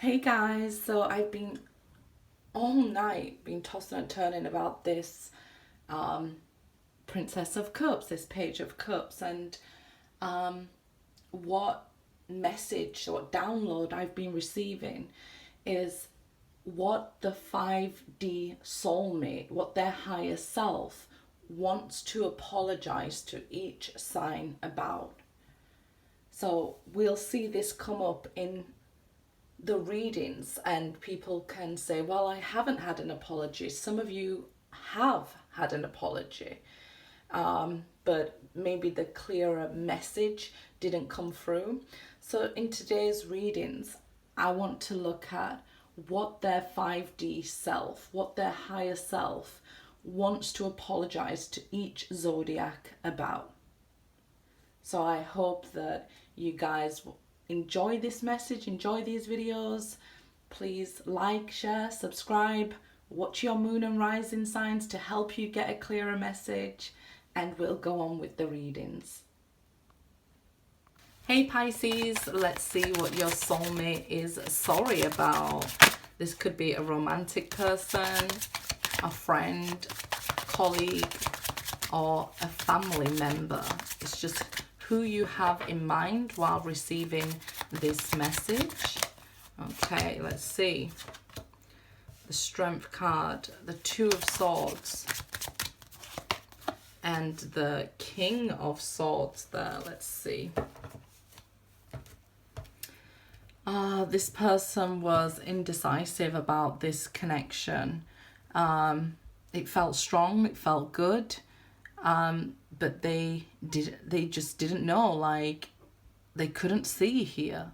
Hey guys, so I've been all night been tossing and turning about this um, Princess of Cups, this Page of Cups, and um, what message or download I've been receiving is what the 5D soulmate, what their higher self wants to apologize to each sign about. So we'll see this come up in the readings, and people can say, well, I haven't had an apology. Some of you have had an apology, but maybe the clearer message didn't come through. So in today's readings, I want to look at what their 5D self, what their higher self wants to apologize to each zodiac about. So I hope that you guys enjoy this message, enjoy these videos. Please like, share, subscribe, watch your moon and rising signs to help you get a clearer message, and we'll go on with the readings. Hey Pisces, let's see what your soulmate is sorry about. This could be a romantic person, a friend, colleague, or a family member. It's just who you have in mind while receiving this message. Okay, let's see. The Strength card, the Two of Swords, and the King of Swords there. Let's see. This person was indecisive about this connection. It felt strong, it felt good. But they just didn't know, like they couldn't see here.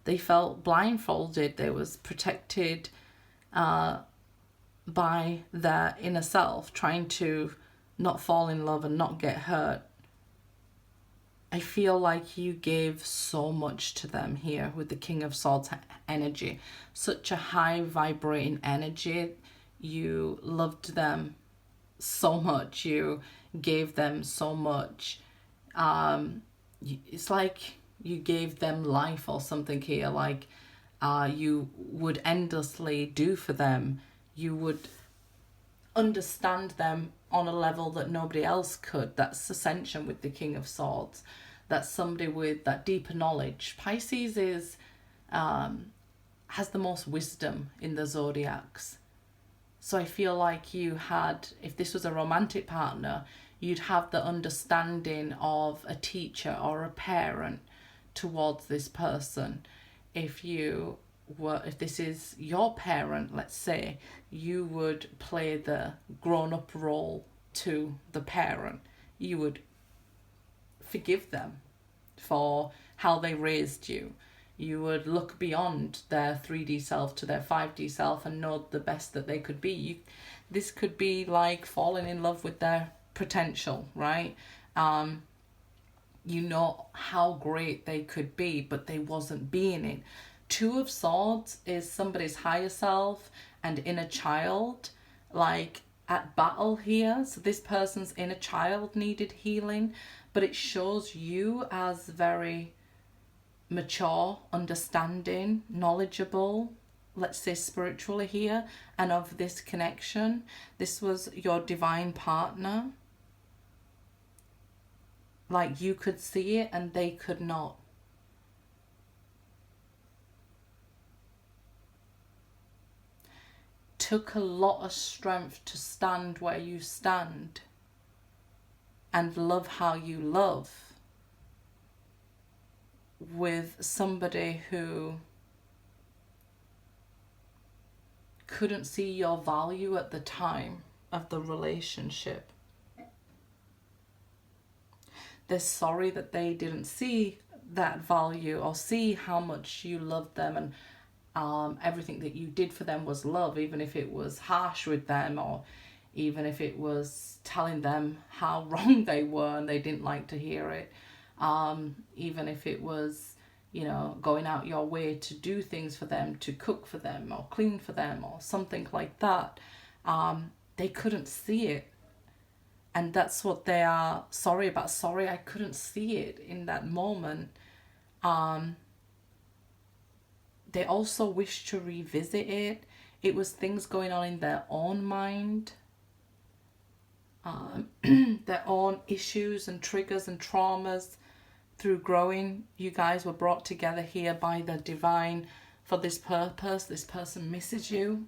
They felt blindfolded. They was protected by their inner self, trying to not fall in love and not get hurt. I feel like you gave so much to them here with the King of Swords energy. Such a high vibrating energy. You loved them so much. You gave them so much. It's like you gave them life or something here. Like you would endlessly do for them. You would understand them on a level that nobody else could. That's Ascension with the King of Swords. That's somebody with that deeper knowledge. Pisces is has the most wisdom in the zodiacs. So I feel like you had, if this was a romantic partner, you'd have the understanding of a teacher or a parent towards this person. If this is your parent, let's say, you would play the grown-up role to the parent. You would forgive them for how they raised you. You would look beyond their 3D self to their 5D self and know the best that they could be. This could be like falling in love with their potential, right? You know how great they could be, but they wasn't being it. Two of Swords is somebody's higher self and inner child, like at battle here. So this person's inner child needed healing, but it shows you as very mature, understanding, knowledgeable, let's say spiritually here, and of this connection. This was your divine partner. Like you could see it and they could not. Took a lot of strength to stand where you stand and love how you love with somebody who couldn't see your value at the time of the relationship. They're sorry that they didn't see that value or see how much you loved them, and everything that you did for them was love, even if it was harsh with them, or even if it was telling them how wrong they were and they didn't like to hear it. Even if it was, going out your way to do things for them, to cook for them or clean for them or something like that. They couldn't see it. And that's what they are sorry about. Sorry, I couldn't see it in that moment. They also wish to revisit it. It was things going on in their own mind, their own issues and triggers and traumas. Through growing, you guys were brought together here by the divine for this purpose. This person misses you.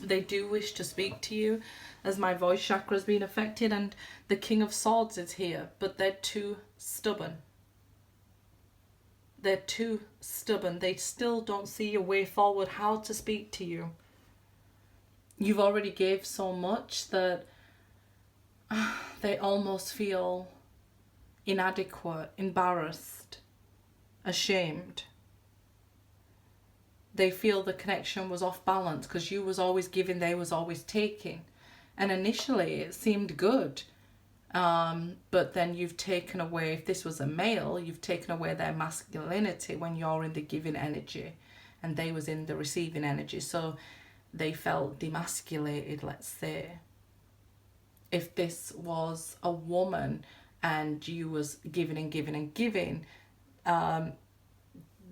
They do wish to speak to you, as my voice chakra has been affected, and the King of Swords is here, but they're too stubborn. They're too stubborn. They still don't see a way forward, how to speak to you. You've already gave so much that they almost feel inadequate, embarrassed, ashamed. They feel the connection was off balance because you was always giving, they was always taking. And initially it seemed good. But then you've taken away, if this was a male, you've taken away their masculinity when you're in the giving energy and they was in the receiving energy. So they felt demasculated, let's say. If this was a woman and you was giving and giving and giving,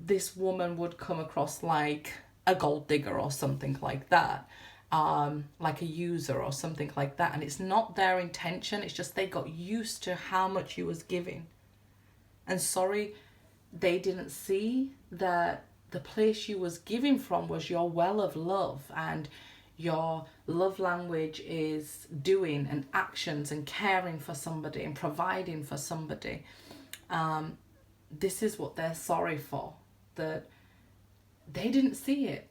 this woman would come across like a gold digger or something like that. Like a user or something like that, and it's not their intention, it's just they got used to how much you was giving. And sorry, they didn't see that the place you was giving from was your well of love, and your love language is doing and actions and caring for somebody and providing for somebody. This is what they're sorry for, that they didn't see it.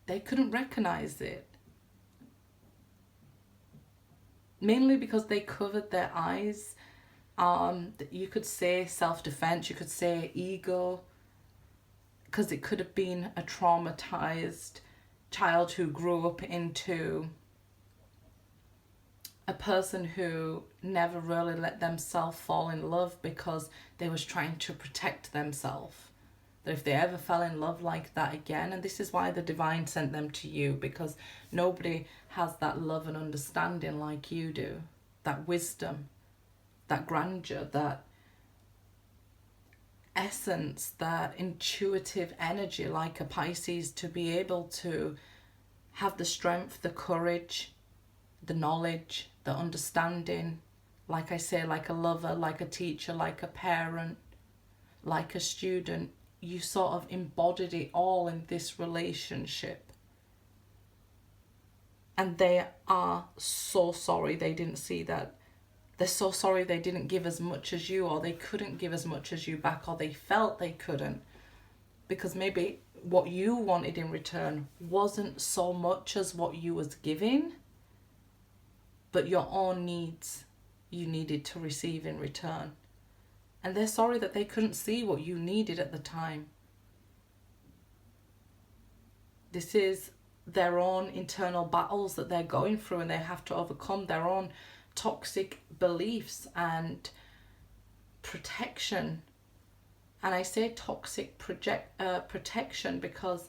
They couldn't recognize it. Mainly because they covered their eyes. You could say self-defense, you could say ego, because it could have been a traumatized child who grew up into a person who never really let themselves fall in love because they was trying to protect themselves. That if they ever fell in love like that again, and this is why the divine sent them to you, because nobody has that love and understanding like you do, that wisdom, that grandeur, that essence, that intuitive energy like a Pisces, to be able to have the strength, the courage, the knowledge, the understanding, like I say, like a lover, like a teacher, like a parent, like a student. You sort of embodied it all in this relationship. And they are so sorry they didn't see that. They're so sorry they didn't give as much as you, or they couldn't give as much as you back, or they felt they couldn't. Because maybe what you wanted in return wasn't so much as what you was giving, but your own needs you needed to receive in return. And they're sorry that they couldn't see what you needed at the time. This is their own internal battles that they're going through, and they have to overcome their own toxic beliefs and protection. And I say toxic protection because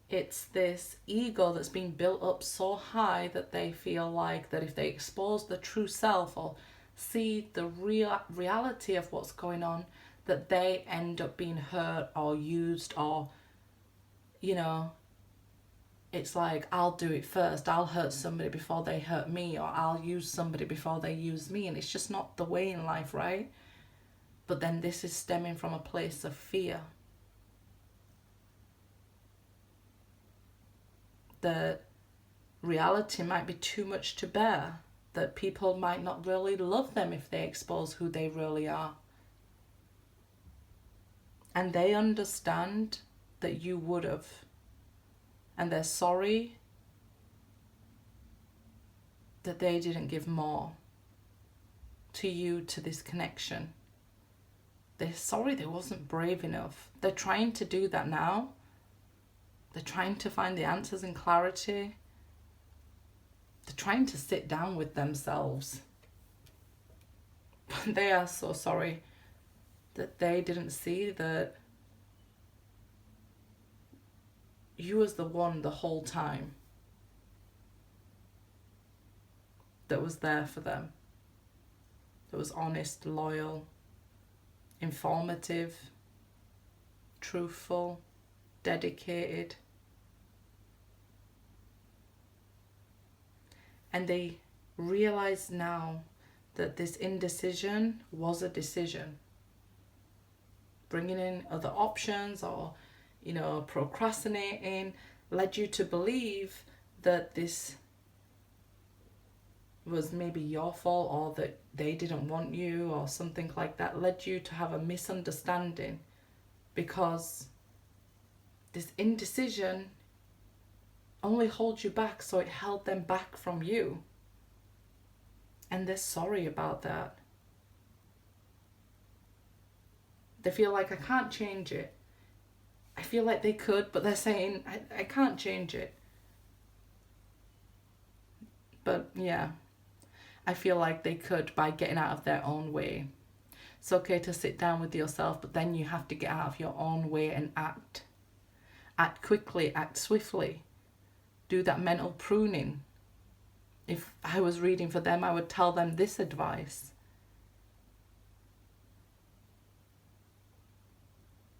it's this ego that's been built up so high that they feel like that if they expose the true self or see the reality of what's going on, that they end up being hurt or used, or, you know, it's like, I'll do it first, I'll hurt somebody before they hurt me, or I'll use somebody before they use me. And it's just not the way in life, right? But then this is stemming from a place of fear. The reality might be too much to bear, that people might not really love them if they expose who they really are. And they understand that you would have. And they're sorry that they didn't give more to you, to this connection. They're sorry they wasn't brave enough. They're trying to do that now. They're trying to find the answers and clarity. They're trying to sit down with themselves. But they are so sorry that they didn't see that you was the one the whole time that was there for them, that was honest, loyal, informative, truthful, dedicated, and they realize now that this indecision was a decision. Bringing in other options, or procrastinating, led you to believe that this was maybe your fault, or that they didn't want you, or something like that. Led you to have a misunderstanding, because this indecision only holds you back, so it held them back from you. And they're sorry about that. They feel like, I can't change it. I feel like they could, but they're saying, I can't change it. But yeah, I feel like they could by getting out of their own way. It's okay to sit down with yourself, but then you have to get out of your own way and act. Act quickly, act swiftly. Do that mental pruning. If I was reading for them, I would tell them this advice.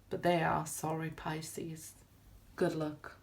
But they are sorry, Pisces. Good luck.